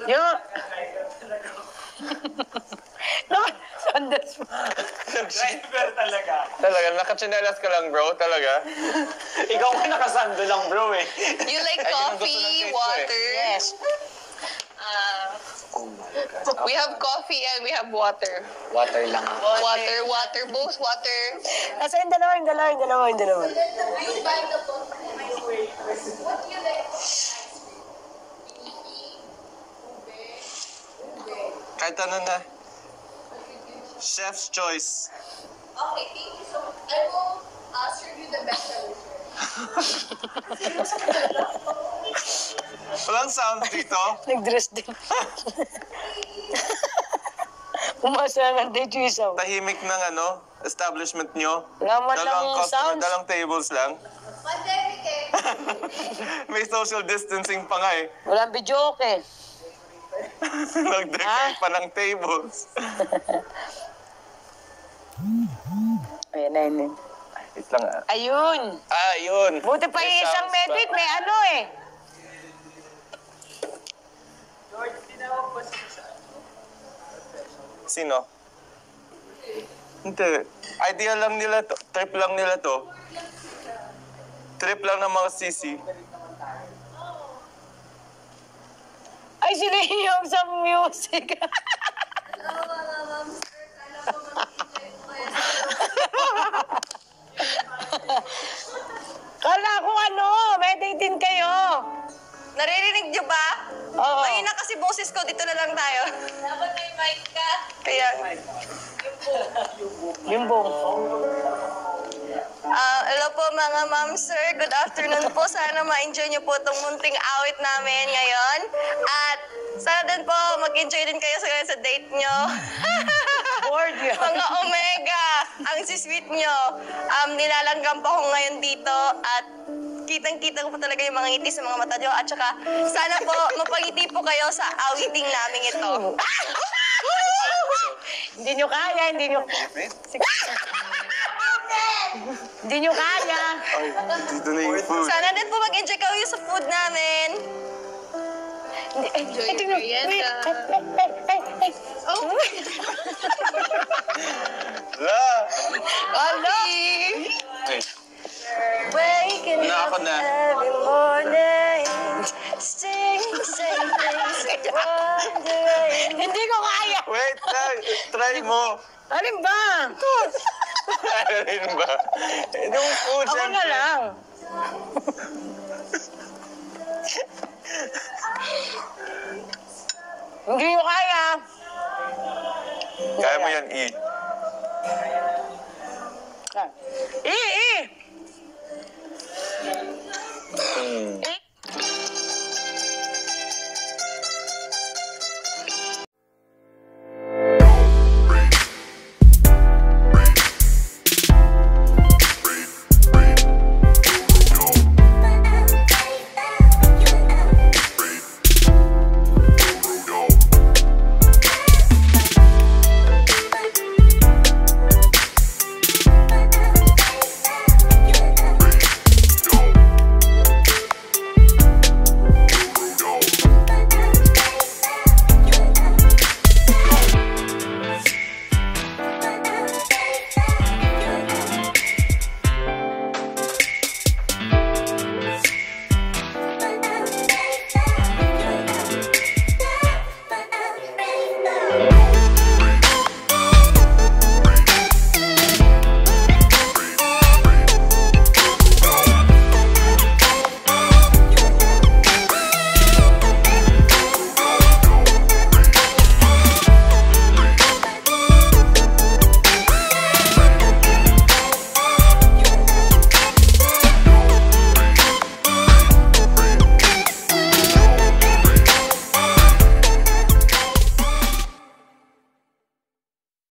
Yung... No, sandas mo. Driver talaga. Talaga, nakachinelas ka lang, bro? Talaga? Ikaw nga nakasando lang, bro eh. You like Ay, yun ang gusto ng coffee, case ko eh. water? Yes. We have coffee and we have water. Water lang. Water, both water. Nasa yung dalawa. Kahit ano na. Chef's choice. Okay, thank you so much. I will serve you the best solution. Walang sound dito. Nag-dress din. Umasa ng day isaw. Tahimik ng ano, establishment nyo. Laman Dalang lang sounds. dalang tables lang. Pandemic eh. May social distancing pa nga eh. Walang video eh. Nag-declare pa ng tables. Ayun. Wait lang ah. Ayun. Ah, yun. Buti pa May yung isang sounds pa. medic, may ano eh. Sino? Hindi. Idea lang nila to. Trip lang nila to. Trip lang ng mga sisi. Ay, sila yung sa music. Kala ko ano, may din kayo. Naririnig niyo ba? Oo. Ayun na kasi boses ko, dito na lang tayo. Dapat may mic ka. Kaya, Bimbong. hello po mga ma'am, sir. Good afternoon po. Sana ma-enjoy niyo po itong munting awit namin ngayon. At sana din po mag-enjoy din kayo sa date niyo. Bored yun. Mga Omega, ang sisweet nyo. Nilalanggam pa ako ngayon dito at kitang-kita ko po talaga yung mga ngiti sa mga mata nyo. At saka, sana po mapangiti po kayo sa awiting namin ito. Hindi nyo kaya, hindi nyo... Hindi nyo kaya. Ay, dito na yung food. Sana din po mag-enjoy kayo sa food namin. Enjoy your merienda. Oh, La! coffee! Hey, Waking Na up ako na. every morning, sing things, wondering. Hindi ko kaya. wait try mo. Alin ba? Alin ba? Yung food, Ako na syempre. lang. Hindi nyo kaya. Kaya mo yan, E.